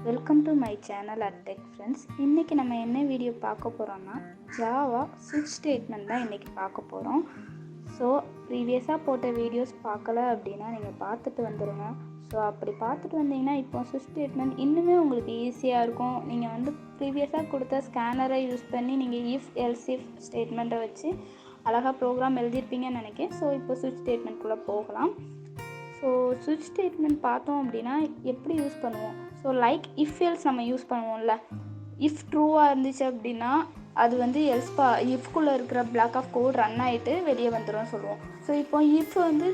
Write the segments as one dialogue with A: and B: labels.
A: Welcome to my channel tech friends. இன்றைக்கி நம்ம என்ன வீடியோ பார்க்க போகிறோம்னா ஜாவா ஸ்விட்ச் ஸ்டேட்மெண்ட் தான் இன்றைக்கி பார்க்க போகிறோம். ஸோ ப்ரீவியஸாக போட்ட வீடியோஸ் பார்க்கல அப்படின்னா நீங்கள் பார்த்துட்டு வந்துடுங்க. ஸோ அப்படி பார்த்துட்டு வந்தீங்கன்னா இப்போ ஸ்விட்ச் ஸ்டேட்மெண்ட் இன்னுமே உங்களுக்கு ஈஸியாக இருக்கும். நீங்கள் வந்து ப்ரீவியஸாக கொடுத்த ஸ்கேனரை யூஸ் பண்ணி நீங்கள் இஃப் எல்ஸ் இஃப் ஸ்டேட்மெண்ட்டை வச்சு அழகாக ப்ரோக்ராம் எழுதியிருப்பீங்கன்னு நினைக்கிறேன். ஸோ இப்போ ஸ்விட்ச் ஸ்டேட்மெண்ட்குள்ளே போகலாம். ஸோ ஸ்விட்ச் ஸ்டேட்மெண்ட் பார்த்தோம் அப்படின்னா எப்படி யூஸ் பண்ணுவோம்? ஸோ லைக் இஃப் எல்ஸ் நம்ம யூஸ் பண்ணுவோம்ல, இஃப் ட்ரூவாக இருந்துச்சு அப்படின்னா அது வந்து இஃப்குள்ளே இருக்கிற பிளாக் ஆஃப் கோட் ரன் ஆகிட்டு வெளியே வந்துடும் சொல்லுவோம். ஸோ இப்போ இஃப் வந்து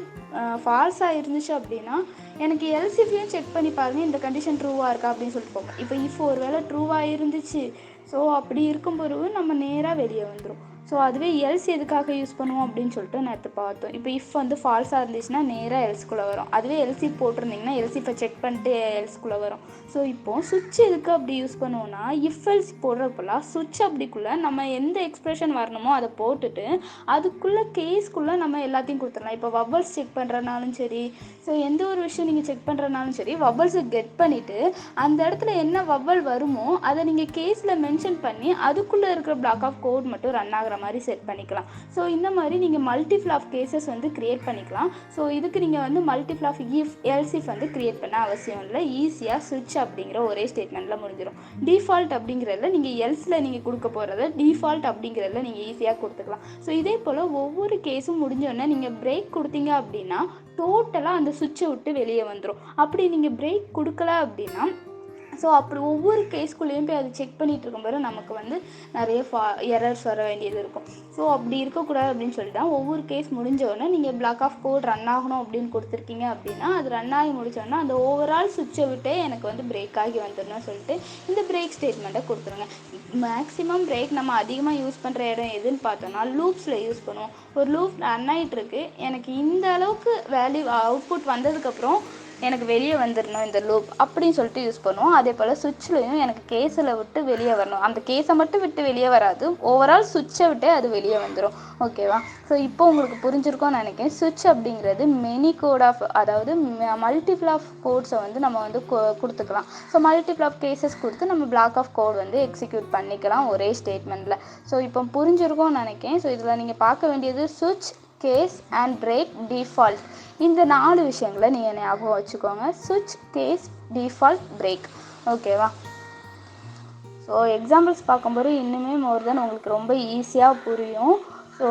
A: ஃபால்ஸாக இருந்துச்சு அப்படின்னா எனக்கு எல்ஸ் இஃபையும் செக் பண்ணி பாருங்கள், இந்த கண்டிஷன் ட்ரூவாக இருக்கா அப்படின்னு சொல்லிட்டு போங்க. இப்போ இஃப் ஒரு வேளை ட்ரூவாக இருந்துச்சு, ஸோ அப்படி இருக்கும்போது நம்ம நேராக வெளியே வந்துடும். ஸோ அதுவே எல்ஸ் எதுக்காக யூஸ் பண்ணுவோம் அப்படின்னு சொல்லிட்டு நேற்று பார்த்தோம். இப்போ இஃப் வந்து ஃபால்ஸாக இருந்துச்சுன்னா நேராக எல்ஸ்குள்ளே வரும். அதுவே எல்சி போட்டிருந்தீங்கன்னா எல்சிஃபை செக் பண்ணிட்டு எல்ஸ்குள்ளே வரும். ஸோ இப்போது சுவிட்ச் எதுக்கு அப்படி யூஸ் பண்ணுவோன்னா, இஃப் எல்ஸ் போடுறப்பெல்லாம் சுவிட்ச் அப்படிக்குள்ளே நம்ம எந்த எக்ஸ்ப்ரெஷன் வரணுமோ அதை போட்டுட்டு அதுக்குள்ளே கேஸ்க்குள்ளே நம்ம எல்லாத்தையும் கொடுத்துடலாம். இப்போ வவ்வல்ஸ் செக் பண்ணுறனாலும் சரி, ஸோ எந்த ஒரு விஷயம் நீங்கள் செக் பண்ணுறனாலும் சரி, வவ்வல்ஸை கெட் பண்ணிவிட்டு அந்த இடத்துல என்ன வவ்வல் வருமோ அதை நீங்கள் கேஸில் மென்ஷன் பண்ணி அதுக்குள்ளே இருக்கிற பிளாக் ஆஃப் கோட் மட்டும் ரன் ஆகிற மாதிரி செட் பண்ணிக்கலாம். ஸோ இந்த மாதிரி நீங்கள் மல்டிபிள் ஆஃப் கேசஸ் வந்து கிரியேட் பண்ணிக்கலாம். ஸோ இதுக்கு நீங்கள் வந்து multiple of if else if வந்து கிரியேட் பண்ண அவசியம் இல்லை. ஈஸியாக ஸ்விட்ச் அப்படிங்கிற ஒரே ஸ்டேட்மெண்ட்டில் முடிஞ்சிடும். டிஃபால்ட் அப்படிங்கிறதுல நீங்கள் எல்ஸில் நீங்கள் கொடுக்க போகிறத டிஃபால்ட் அப்படிங்கிறதுல நீங்கள் ஈஸியாக கொடுத்துக்கலாம். ஸோ இதே போல் ஒவ்வொரு கேஸும் முடிஞ்சோடனே நீங்கள் பிரேக் கொடுத்தீங்க அப்படின்னா டோட்டலாக அந்த சுவிட்சை விட்டு வெளியே வந்துடும். அப்படி நீங்கள் பிரேக் கொடுக்கல அப்படின்னா ஸோ அப்படி ஒவ்வொரு கேஸ்குள்ளேயும் போய் அது செக் பண்ணிகிட்டு இருக்கும்போது நமக்கு வந்து நிறைய எரர்ஸ் வர வேண்டியது இருக்கும். ஸோ அப்படி இருக்கக்கூடாது அப்படின்னு சொல்லிட்டு தான் ஒவ்வொரு கேஸ் முடிஞ்சோடனே நீங்கள் பிளாக் ஆஃப் கோட் ரன் ஆகணும் அப்படின்னு கொடுத்துருக்கீங்க அப்படின்னா அது ரன் ஆகி முடிச்சோன்னா அந்த ஓவரால் சுவிட்சை விட்டே எனக்கு வந்து பிரேக் ஆகி வந்துடணும்னு சொல்லிட்டு இந்த பிரேக் ஸ்டேட்மெண்ட்டை கொடுத்துருங்க. மேக்ஸிமம் பிரேக் நம்ம அதிகமாக யூஸ் பண்ணுற இடம் எதுன்னு பார்த்தோன்னா லூப்ஸில் யூஸ் பண்ணுவோம். ஒரு லூப் ரன் ஆகிட்டுருக்கு, எனக்கு இந்த அளவுக்கு வேல்யூ அவுட்புட் வந்ததுக்கப்புறம் எனக்கு வெளியே வந்துடணும் இந்த லூப் அப்படின்னு சொல்லிட்டு யூஸ் பண்ணுவோம். அதே போல் சுவிட்ச்லையும் எனக்கு கேஸில் விட்டு வெளியே வரணும், அந்த கேஸை மட்டும் விட்டு வெளியே வராது, ஓவரால் சுவிட்சை விட்டு அது வெளியே வந்துடும். ஓகேவா? ஸோ இப்போ உங்களுக்கு புரிஞ்சிருக்கோன்னு நினைக்கிறேன். சுவிட்ச் அப்படிங்கிறது மெனி கோட் ஆஃப், அதாவது மல்டிபிள் ஆஃப் கோட்ஸை வந்து நம்ம வந்து கொடுத்துக்கலாம். ஸோ மல்டிபிள் ஆஃப் கேசஸ் கொடுத்து நம்ம பிளாக் ஆஃப் கோட் வந்து எக்ஸிக்யூட் பண்ணிக்கலாம் ஒரே ஸ்டேட்மெண்ட்டில். ஸோ இப்போ புரிஞ்சிருக்கோன்னு நினைக்கிறேன். ஸோ இதில் நீங்கள் பார்க்க வேண்டியது சுவிட்ச், கேஸ் அண்ட் பிரேக், டிஃபால்ட், இந்த 4 விஷயங்களை நீங்கள் ஞாபகம் வச்சுக்கோங்க. சுவிட்ச், கேஸ், டிஃபால்ட், பிரேக். ஓகேவா? ஸோ எக்ஸாம்பிள்ஸ் பார்க்கும்போது இன்னுமே மோர் தென் உங்களுக்கு ரொம்ப ஈஸியாக புரியும். ஸோ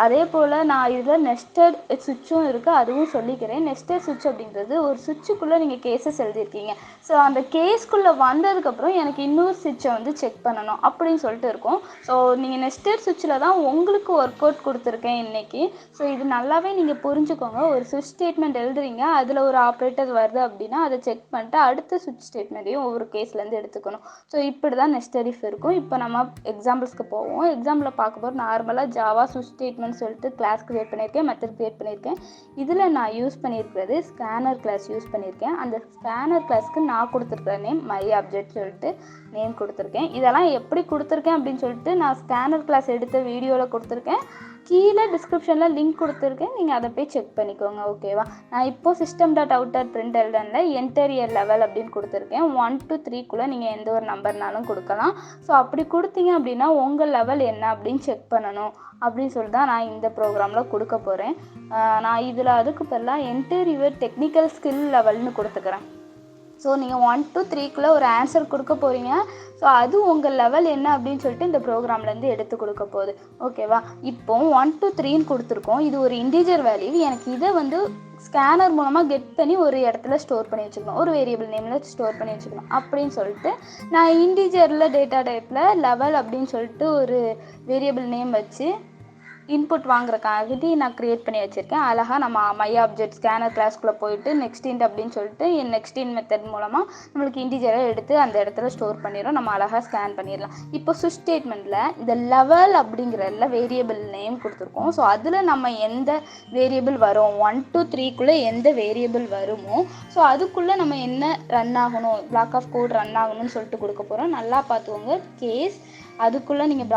A: அதே போல் நான் இதில் நெஸ்டட் சுவிட்சும் இருக்குது, அதுவும் சொல்லிக்கிறேன். நெஸ்டட் சுவிட்ச் அப்படிங்கிறது ஒரு சுவிட்சுக்குள்ளே நீங்கள் கேஸஸ் எழுதியிருக்கீங்க. ஸோ அந்த கேஸ்க்குள்ளே வந்ததுக்கப்புறம் எனக்கு இன்னொரு சுவிட்சை வந்து செக் பண்ணணும் அப்படின்னு சொல்லிட்டு இருக்கும். ஸோ நீங்கள் நெஸ்டட் சுவிட்சில் தான் உங்களுக்கு ஒர்க் அவுட் கொடுத்துருக்கேன் இன்றைக்கி. ஸோ இது நல்லாவே நீங்கள் புரிஞ்சுக்கோங்க. ஒரு சுவிட்ச் ஸ்டேட்மெண்ட் எழுதுறீங்க, அதில் ஒரு ஆப்ரேட்டர் வருது அப்படின்னா அதை செக் பண்ணிட்டு அடுத்த சுவிட்ச் ஸ்டேட்மெண்ட்டையும் ஒவ்வொரு கேஸ்லேருந்து எடுத்துக்கணும். ஸோ இப்படி தான் நெஸ்டட் இஃப் இருக்கும். இப்போ நம்ம எக்ஸாம்பிள்ஸ்க்கு போவோம். எக்ஸாம்பிளில் பார்க்கும்போது நார்மலாக ஜாவா ஸ்விட்ச் ஸ்டேட்மெண்ட் சொல்லிட்டு கிளாஸ் கிரியேட் பண்ணியிருக்கேன், மெத்தட் கிரியேட் பண்ணியிருக்கேன். இதில் நான் யூஸ் பண்ணியிருக்கிறது ஸ்கேனர் கிளாஸ் யூஸ் பண்ணியிருக்கேன். அந்த ஸ்கேனர் கிளாஸ்க்கு நான் கொடுத்துருக்குற நேம் மை ஆப்ஜெக்ட் சொல்லிட்டு நேம் கொடுத்துருக்கேன். இதெல்லாம் எப்படி கொடுத்துருக்கேன் அப்படின்னு சொல்லிட்டு நான் ஸ்கேனர் கிளாஸ் எடுத்த வீடியோவில் கொடுத்துருக்கேன். கீழே டிஸ்கிரிப்ஷனில் லிங்க் கொடுத்துருக்கேன், நீங்கள் அதை போய் செக் பண்ணிக்கோங்க. ஓகேவா? நான் இப்போது system dot out dot print எல்டனில் என்டர் இயர் லெவல் அப்படின்னு கொடுத்துருக்கேன். 1 to 3க்குள்ளே நீங்கள் எந்த ஒரு நம்பர்னாலும் கொடுக்கலாம். ஸோ அப்படி கொடுத்தீங்க அப்படின்னா உங்கள் லெவல் என்ன அப்படின்னு செக் பண்ணணும் அப்படின்னு சொல்லிட்டு தான் நான் இந்த ப்ரோக்ராமில் கொடுக்க போகிறேன். நான் இதில் அதுக்கு பதிலாக என்டர் யுவர் டெக்னிக்கல் ஸ்கில் லெவல்னு கொடுத்துக்கிறேன். ஸோ நீங்கள் 1 to 3க்குள்ளே ஒரு ஆன்சர் கொடுக்க போகிறீங்க. ஸோ அது உங்கள் லெவல் என்ன அப்படின்னு சொல்லிட்டு இந்த ப்ரோக்ராம்லேருந்து எடுத்து கொடுக்க போகுது. ஓகேவா? இப்போ 1 to 3ன்னு கொடுத்துருக்கோம். இது ஒரு இன்டிஜர் வேல்யூ. எனக்கு இதை வந்து ஸ்கேனர் மூலமாக கெட் பண்ணி ஒரு இடத்துல ஸ்டோர் பண்ணி வச்சுக்கணும், ஒரு வேரியபிள் நேமில் ஸ்டோர் பண்ணி வச்சுக்கணும் அப்படின்னு சொல்லிட்டு நான் இன்டிஜரில் டேட்டா டைப்பில் லெவல் அப்படின்னு சொல்லிட்டு ஒரு வேரியபிள் நேம் வச்சு இன்புட் வாங்குறக்காகட்டி நான் க்ரியேட் பண்ணி வச்சுருக்கேன். அழகாக நம்ம மை ஆப்ஜெக்ட் ஸ்கேனர் கிளாஸ்க்குள்ளே போயிட்டு நெக்ஸ்ட் இன்ட் அப்படின்னு சொல்லிட்டு நெக்ஸ்ட் இன் மெத்தட் மூலமாக நம்மளுக்கு இன்டிஜரை எடுத்து அந்த இடத்துல ஸ்டோர் பண்ணிடுறோம். நம்ம அழகாக ஸ்கேன் பண்ணிடலாம். இப்போ ஸ்விட்ச் ஸ்டேட்மெண்ட்டில் இந்த லெவல் அப்படிங்கிறதுல வேரியபிள் நேம் கொடுத்துருக்கோம். ஸோ அதில் நம்ம எந்த வேரியபிள் வரும், 1 to 3க்குள்ளே எந்த வேரியபிள் வருமோ ஸோ அதுக்குள்ளே நம்ம என்ன ரன் ஆகணும், பிளாக் ஆஃப் கோட் ரன் ஆகணும்னு சொல்லிட்டு கொடுக்க போகிறோம். நல்லா பார்த்துக்கோங்க. கேஸ் அதுக்குள்ளே நீங்கள்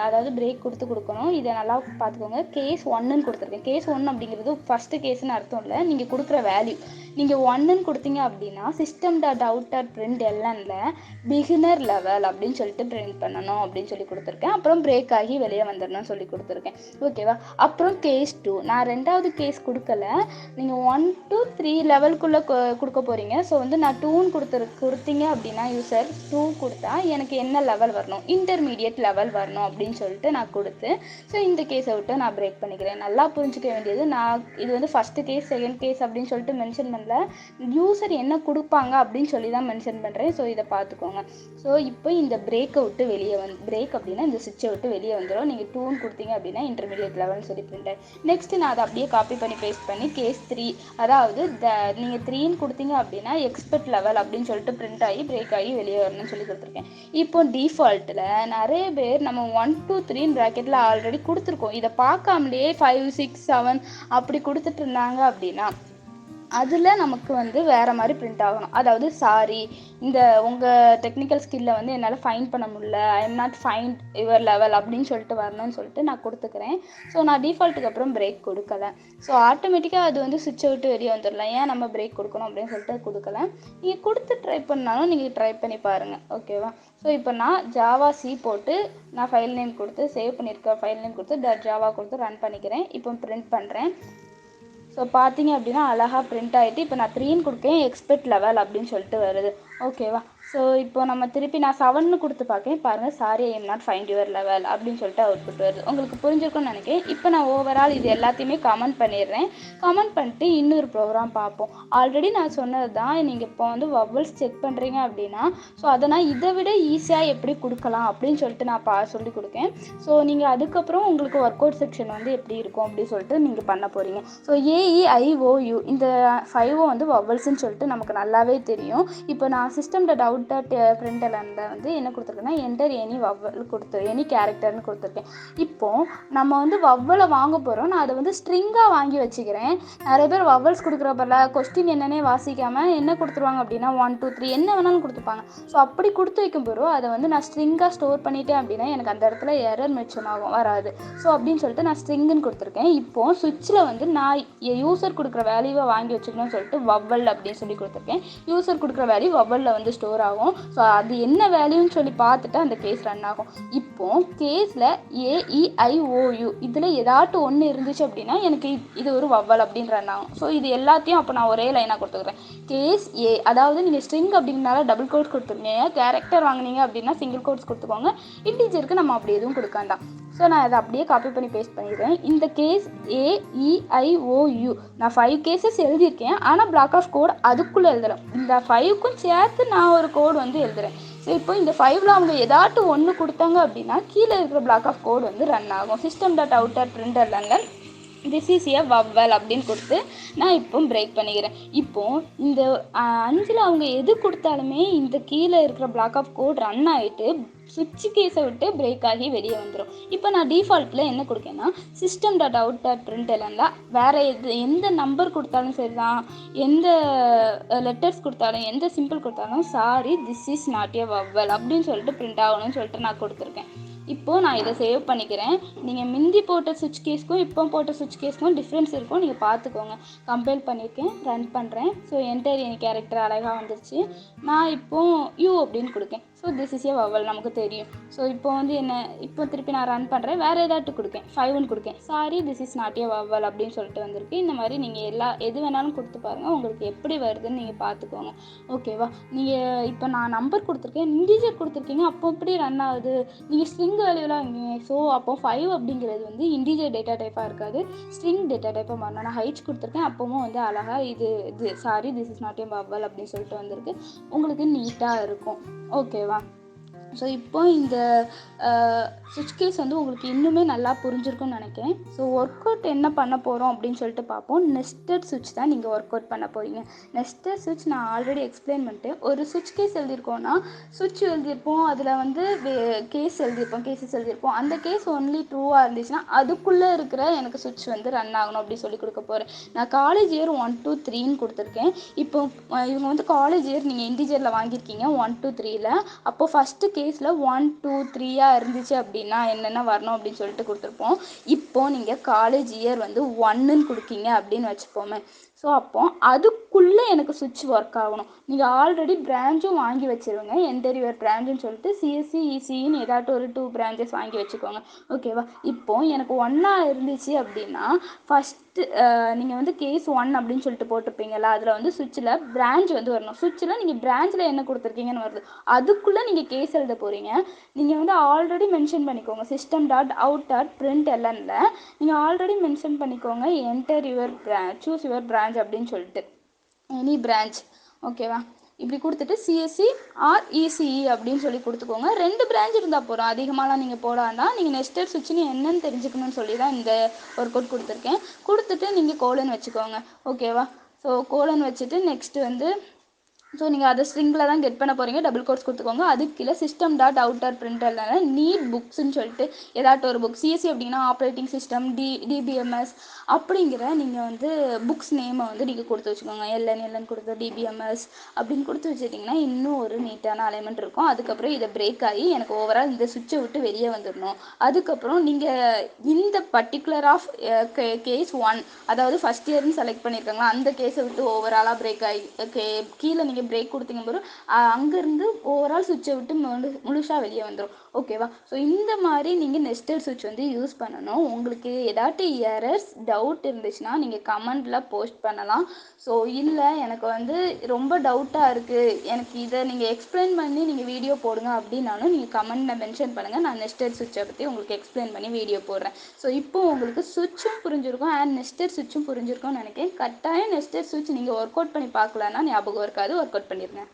A: அதாவது பிரேக் கொடுத்து கொடுக்கணும். இதை நல்லா பார்த்துக்கோங்க. கேஸ் 1ன்னு கொடுத்துருக்கேன். கேஸ் 1 அப்படிங்கிறது ஃபஸ்ட்டு கேஸ்ன்னு அர்த்தம் இல்லை, நீங்கள் கொடுக்குற வேல்யூ. நீங்கள் 1ன்னு கொடுத்தீங்க அப்படின்னா system.out.printlnல பிகினர் லெவல் அப்படின்னு சொல்லிட்டு பிரிண்ட் பண்ணணும் அப்படின்னு சொல்லி கொடுத்துருக்கேன். அப்புறம் பிரேக் ஆகி வெளியே வந்துடணும்னு சொல்லி கொடுத்துருக்கேன். ஓகேவா? அப்புறம் கேஸ் 2 நான் 2வது கேஸ் கொடுக்கல. நீங்கள் 1 to 3 லெவலுக்குள்ளே கொடுக்க போகிறீங்க. ஸோ வந்து நான் 2ன்னு கொடுத்தீங்க அப்படின்னா யூசர் 2 கொடுத்தா எனக்கு என்ன லெவல் வரணும், இன்டர்மீடியட் லெவல் வரணும் அப்படின்னு சொல்லிட்டு நான் கொடுத்து ஸோ இந்த கேஸை விட்டு நான் பிரேக் பண்ணிக்கிறேன். நல்லா புரிஞ்சுக்க வேண்டியது, நான் இது வந்து ஃபஸ்ட்டு கேஸ் செகண்ட் கேஸ் அப்படின்னு சொல்லிட்டு மென்ஷன் பண்ணல, யூசர் என்ன கொடுப்பாங்க அப்படின்னு சொல்லி தான் மென்ஷன் பண்ணுறேன். ஸோ இதை பார்த்துக்கோங்க. ஸோ இப்போ இந்த பிரேக்கை விட்டு வெளியே பிரேக் அப்படின்னா இந்த சுவிட்சை விட்டு வெளியே வந்துடும். நீங்கள் 2ன்னு கொடுத்தீங்க அப்படின்னா இன்டர்மீடியட் லெவல்னு சொல்லி பிரிண்ட் ஆகி நெக்ஸ்ட்டு நான் அதை அப்படியே காப்பி பண்ணி பேஸ்ட் பண்ணி கேஸ் 3 அதாவது நீங்கள் 3ன்னு கொடுத்தீங்க அப்படின்னா எக்ஸ்பெக்ட் லெவல் அப்படின்னு சொல்லிட்டு பிரிண்ட் ஆகி பிரேக் ஆகி வெளியே வரணும்னு சொல்லி கொடுத்துருக்கேன். இப்போ டிஃபால்ட்டில் நிறைய பேர் நம்ம 1 2 3 ப்ராக்கெட்டில் ஆல்ரெடி கொடுத்துருக்கோம். இதை பார்க்காமலே 5 6 7 அப்படி கொடுத்துட்டு இருந்தாங்க அப்படின்னா அதில் நமக்கு வந்து வேறு மாதிரி பிரிண்ட் ஆகணும். அதாவது சாரி, இந்த உங்கள் டெக்னிக்கல் ஸ்கில்லை வந்து என்னால் ஃபைண்ட் பண்ண முடியல, I am not find your level அப்படின்னு சொல்லிட்டு வரணும்னு சொல்லிட்டு நான் கொடுத்துக்கிறேன். ஸோ நான் டிஃபால்ட்டுக்கு அப்புறம் பிரேக் கொடுக்கல. ஸோ ஆட்டோமேட்டிக்காக அது வந்து சுவிட்சை விட்டு வெளியே வந்துடலாம். ஏன் நம்ம பிரேக் கொடுக்கணும் அப்படின்னு சொல்லிட்டு கொடுக்கல. நீங்கள் கொடுத்து ட்ரை பண்ணாலும் நீங்கள் ட்ரை பண்ணி பாருங்கள். ஓகேவா? ஸோ இப்போ நான் ஜாவா சி போட்டு நான் ஃபைல் நேம் கொடுத்து சேவ் பண்ணியிருக்க ஃபைல் நேம் கொடுத்து ஜாவா கொடுத்து ரன் பண்ணிக்கிறேன். இப்போ பிரிண்ட் பண்ணுறேன். ஸோ பார்த்தீங்க அப்படின்னா அழகாக பிரிண்ட் ஆகிட்டு இப்போ நான் 3ன்னு கொடுக்கேன் எக்ஸ்பெக்ட் லெவல் அப்படின்னு சொல்லிட்டு வருது. ஓகேவா? ஸோ இப்போ நம்ம திருப்பி நான் 7ன்னு கொடுத்து பார்க்கேன். பாருங்கள், sorry I am not find your level அப்படின்னு சொல்லிட்டு அவுட்புட் வருது. உங்களுக்கு புரிஞ்சிருக்கும்னு நினைக்கிறேன். இப்போ நான் ஓவரால் இது எல்லாத்தையுமே கமெண்ட் பண்ணிடுறேன். கமெண்ட் பண்ணிட்டு இன்னொரு ப்ரோக்ராம் பார்ப்போம். ஆல்ரெடி நான் சொன்னது தான், நீங்கள் இப்போ வந்து வவல்ஸ் செக் பண்ணுறீங்க அப்படின்னா ஸோ அதை நான் இதை விட ஈஸியாக எப்படி கொடுக்கலாம் அப்படின்னு சொல்லிட்டு நான் சொல்லி கொடுக்கேன். ஸோ நீங்கள் அதுக்கப்புறம் உங்களுக்கு ஒர்க் அவுட் செக்ஷன் வந்து எப்படி இருக்கும் அப்படின்னு சொல்லிட்டு நீங்கள் பண்ண போகிறீங்க. ஸோ AEIOU இந்த 5 வந்து வவல்ஸ்ன்னு சொல்லிட்டு நமக்கு நல்லாவே தெரியும். இப்போ நான் system.out.printlnல வந்து என்ன கொடுத்துருக்கேன்னா என்டர் எனி வவல் எனி கேரக்டர்னு கொடுத்துருக்கேன். இப்போ நம்ம வந்து வவ்வலை வாங்க போகிறோம். நான் அதை வந்து ஸ்ட்ரிங்காக வாங்கி வச்சுக்கிறேன். நிறைய பேர் வவல்ஸ் கொடுக்குறப்பல கொஸ்டின் என்னன்னே வாசிக்காமல் என்ன கொடுத்துருவாங்க அப்படின்னா 1 2 3 என்ன வேணாலும் கொடுத்துருப்பாங்க. ஸோ அப்படி கொடுத்து வைக்கும் போகிறோம் அதை வந்து நான் ஸ்ட்ரிங்காக ஸ்டோர் பண்ணிட்டேன் அப்படின்னா எனக்கு அந்த இடத்துல எரர் மிச்சமாகும், வராது. ஸோ அப்படின்னு சொல்லிட்டு நான் ஸ்ட்ரிங்குன்னு கொடுத்துருக்கேன். இப்போ சுவிட்சில் வந்து நான் யூசர் கொடுக்குற வேல்யூவை வாங்கி வச்சுக்கணும்னு சொல்லிட்டு வவ்வல் அப்படின்னு சொல்லி கொடுத்துருக்கேன். யூசர் கொடுக்குற வேல்யூ வவ்வலில் வந்து ஸ்டோர் ஆகும். ஸோ அது என்ன வேல்யூன்னு சொல்லி பார்த்துட்டு அந்த கேஸ் ரன் ஆகும். இப்போ கேஸில் AEIOU இதில் ஏதாட்டும் ஒன்று இருந்துச்சு அப்படின்னா எனக்கு இது ஒரு வவ்வல் அப்படின்னு ரன் ஆகும். ஸோ இது எல்லாத்தையும் அப்போ நான் ஒரே லைனாக கொடுத்துக்கிறேன். கேஸ் ஏ, அதாவது நீங்கள் ஸ்ட்ரிங் அப்படின்னால டபுள் கோட்ஸ் கொடுத்துருக்கீங்க, கேரக்டர் வாங்கினீங்க அப்படின்னா சிங்கிள் கோட்ஸ் கொடுத்துக்கோங்க. இன்டீஜருக்கு நம்ம அப்படி எதுவும் கொடுக்காண்டாம். ஸோ நான் அதை அப்படியே காப்பி பண்ணி பேஸ்ட் பண்ணிடுறேன். இந்த கேஸ் AEIOU நான் 5 கேசஸ் எழுதியிருக்கேன். ஆனால் பிளாக் ஆஃப் கோட் அதுக்குள்ளே எழுதுறேன். இந்த 5க்கும் சேர்த்து நான் ஒரு கோடு வந்து எழுதுறேன். ஸோ இப்போ இந்த 5ல் அவங்க ஏதாட்டும் ஒன்று கொடுத்தாங்க அப்படின்னா கீழே இருக்கிற பிளாக் ஆஃப் கோட் வந்து ரன் ஆகும். system.out.printlnல திஸ் இஸ் ஏ வவ்வல் அப்படின்னு கொடுத்து நான் இப்போ பிரேக் பண்ணிக்கிறேன். இப்போது இந்த 5ல் அவங்க எது கொடுத்தாலுமே இந்த கீழே இருக்கிற பிளாக் ஆஃப் கோட் ரன் ஆகிட்டு சுவிட்ச் கேஸை விட்டு பிரேக் ஆகி வெளியே வந்துடும். இப்போ நான் டிஃபால்ட்டில் என்ன கொடுக்கேன்னா system.out.printlnல வேறு எந்த நம்பர் கொடுத்தாலும் சரி தான், எந்த லெட்டர்ஸ் கொடுத்தாலும் எந்த சிம்பிள் கொடுத்தாலும் sorry this is not a vowel அப்படின்னு சொல்லிட்டு பிரிண்ட் ஆகணும்னு சொல்லிட்டு நான் கொடுத்துருக்கேன். இப்போது நான் இதை சேவ் பண்ணிக்கிறேன். நீங்கள் முந்தி போட்ட சுவிட்ச் கேஸ்க்கும் இப்போ போட்ட சுவிட்ச் கேஸ்க்கும் டிஃப்ரென்ஸ் இருக்கும், நீங்கள் பார்த்துக்கோங்க. கம்பைல் பண்ணியிருக்கேன், ரன் பண்ணுறேன். ஸோ என்டர் எனி கேரக்டர் அழகாக வந்துருச்சு. நான் இப்போது யூ அப்படின்னு கொடுக்கேன். So this is a vowel நமக்கு தெரியும். ஸோ இப்போ வந்து இப்போ திருப்பி நான் ரன் பண்ணுறேன். வேறு ஏதாட்டும் கொடுக்கேன், 5ன்னு கொடுக்கேன். Sorry this is not a vowel அப்படின்னு சொல்லிட்டு வந்திருக்கு. இந்த மாதிரி நீங்கள் எது வேணாலும் கொடுத்து பாருங்கள், உங்களுக்கு எப்படி வருதுன்னு நீங்கள் பார்த்துக்கோங்க. ஓகேவா? நீங்கள் இப்போ நான் நம்பர் கொடுத்துருக்கேன், இன்டீஜர் கொடுத்துருக்கீங்க, அப்போ எப்படி ரன் ஆகுது? நீங்கள் ஸ்ட்ரிங் வேல்யூலாம் வாங்குவீங்க. ஸோ அப்போ 5 அப்படிங்கிறது வந்து இன்டீஜர் டேட்டா டைப்பாக இருக்காது, ஸ்ட்ரிங் டேட்டா டைப்பாக மாறணும். நான் ஹைட்ஸ் கொடுத்துருக்கேன், அப்பவும் வந்து அழகாக இது sorry this is not a vowel அப்படின்னு சொல்லிட்டு வந்திருக்கு. உங்களுக்கு நீட்டாக இருக்கும். ஓகேவா? ஸோ இப்போ இந்த சுவிட்ச் கேஸ் வந்து உங்களுக்கு இன்னுமே நல்லா புரிஞ்சிருக்கும்னு நினைக்கிறேன். ஸோ ஒர்க் அவுட் என்ன பண்ண போகிறோம் அப்படின்னு சொல்லிட்டு பார்ப்போம். நெஸ்டட் சுவிட்ச் தான் நீங்கள் ஒர்க் அவுட் பண்ண போகிறீங்க. நெஸ்டட் சுவிட்ச் நான் ஆல்ரெடி எக்ஸ்பிளைன் பண்ணிட்டேன். ஒரு சுவிட்ச் கேஸ் எழுதியிருக்கோன்னா சுவிட்ச் எழுதியிருப்போம், அதில் வந்து கேஸஸ் எழுதியிருப்போம். அந்த கேஸ் ஒன்லி ட்ரூவாக இருந்துச்சுன்னா அதுக்குள்ளே இருக்கிற எனக்கு சுவிட்ச் வந்து ரன் ஆகணும் அப்படி சொல்லி கொடுக்க போகிறேன். நான் காலேஜ் இயர் 1 to 3ன்னு கொடுத்துருக்கேன். இப்போ இவங்க வந்து காலேஜ் இயர் நீங்கள் இன்டீஜரில் வாங்கியிருக்கீங்க 1 to 3ல். அப்போது ஃபஸ்ட்டு கேஸில் 1 2 3 இருந்துச்சு அப்படின்னா என்னென்ன வரணும் அப்படின்னு சொல்லிட்டு கொடுத்துருப்போம். இப்போது நீங்கள் காலேஜ் இயர் வந்து 1ன்னு கொடுக்கீங்க அப்படின்னு வச்சுப்போமே. ஸோ அப்போ அதுக்குள்ளே எனக்கு சுவிட்ச் ஒர்க் ஆகணும். நீங்கள் ஆல்ரெடி பிரான்ச்சும் வாங்கி வச்சுருங்க. இன்டீரியர் பிரான்ச்சுன்னு சொல்லிட்டு சிஎஸ்சி இசின்னு ஏதாட்டும் ஒரு 2 பிரான்ச்சஸ் வாங்கி வச்சுக்கோங்க. ஓகேவா? இப்போது எனக்கு ஒன்றா இருந்துச்சு அப்படின்னா ஃபஸ்ட்டு நீங்கள் வந்து கேஸ் 1 அப்படின்னு சொல்லிட்டு போட்டிருப்பீங்களா, அதில் வந்து சுவிட்சில் பிரான்ச் வந்து வரணும். சுவிட்சில் நீங்கள் பிரான்ச்சில் என்ன கொடுத்துருக்கீங்கன்னு வருது, அதுக்குள்ளே நீங்கள் கேஸ் எழுத போகிறீங்க. நீங்கள் வந்து ஆல்ரெடி மென்ஷன் பண்ணிக்கோங்க system.out.printlnல நீங்கள் ஆல்ரெடி மென்ஷன் பண்ணிக்கோங்க enter your choose your branch அப்படின்னு சொல்லிட்டு எனி பிரான்ச். ஓகேவா? இப்படி கொடுத்துட்டு சிஎஸ்சி ஆர் இசிஇ அப்படின்னு சொல்லி கொடுத்துக்கோங்க. 2 பிரான்ச் இருந்தால் போகிறோம், அதிகமாகலாம் நீங்கள் போடாண்டா. நீங்கள் நெஸ்டட் சுவிட்ச்னு என்னன்னு தெரிஞ்சுக்கணும்னு சொல்லி தான் இந்த ஒர்க் அவுட் கொடுத்துருக்கேன். கொடுத்துட்டு நீங்கள் கோலன் வச்சுக்கோங்க. ஓகேவா? ஸோ கோலன் வச்சுட்டு நெக்ஸ்ட்டு வந்து ஸோ நீங்கள் அதை ஸ்ட்ரிங்கில் தான் கெட் பண்ண போகிறீங்க. டபுள் கோட்ஸ் கொடுத்துக்கோங்க. அதுக்கு கீழே system.out.println நீட் புக்ஸ்ன்னு சொல்லிட்டு ஏதாட்டும் ஒரு புக், சிஎஸ்சி அப்படின்னா ஆப்ரேட்டிங் சிஸ்டம், டிபிஎம்எஸ் அப்படிங்கிற நீங்கள் வந்து புக்ஸ் நேமை வந்து நீங்கள் கொடுத்து வச்சுக்கோங்க. எல்என் கொடுத்து டிபிஎம்எஸ் அப்படின்னு கொடுத்து வச்சுட்டிங்கன்னா இன்னும் ஒரு நீட்டான அலைன்மெண்ட் இருக்கும். அதுக்கப்புறம் இதை பிரேக் ஆகி எனக்கு ஓவரால் இந்த சுவிட்சை விட்டு வெளியே வந்துடணும். அதுக்கப்புறம் நீங்கள் இந்த பர்டிகுலர் ஆஃப் கேஸ் 1, அதாவது ஃபஸ்ட் இயர்னு செலக்ட் பண்ணியிருக்காங்களா அந்த கேஸை விட்டு ஓவராலாக பிரேக் ஆகி கீழே நீங்கள் பிரேக் கொடுத்தீங்க போது அங்கேருந்து ஓவரால் சுவிட்சை விட்டு முழுசாக வெளியே வந்துடும். ஓகேவா? ஸோ இந்த மாதிரி நீங்கள் நெஸ்டட் சுவிட்ச் வந்து யூஸ் பண்ணணும். உங்களுக்கு ஏதாட்டும் எரர்ஸ் டவுட் இருந்துச்சுன்னா நீங்கள் கமெண்டில் போஸ்ட் பண்ணலாம். ஸோ இல்லை எனக்கு வந்து ரொம்ப டவுட்டாக இருக்குது, எனக்கு இதை நீங்கள் எக்ஸ்பிளைன் பண்ணி நீங்கள் வீடியோ போடுங்க அப்படின்னாலும் நீங்கள் கமெண்டில் மென்ஷன் பண்ணுங்கள். நான் நெஸ்டட் சுவிட்சை பற்றி உங்களுக்கு எக்ஸ்பிளைன் பண்ணி வீடியோ போடுறேன். ஸோ இப்போ உங்களுக்கு சுவிட்சும் புரிஞ்சிருக்கும் அண்ட் நெஸ்டட் சுவிட்சும் புரிஞ்சிருக்கும்னு நினைக்கிறேன். கட்டாயம் நெஸ்டட் சுவிட்ச் நீங்கள் ஒர்க் அவுட் பண்ணி பார்க்கலன்னா ஞாபகம் இருக்காது, ஒர்க் அவுட் பண்ணிடுங்க.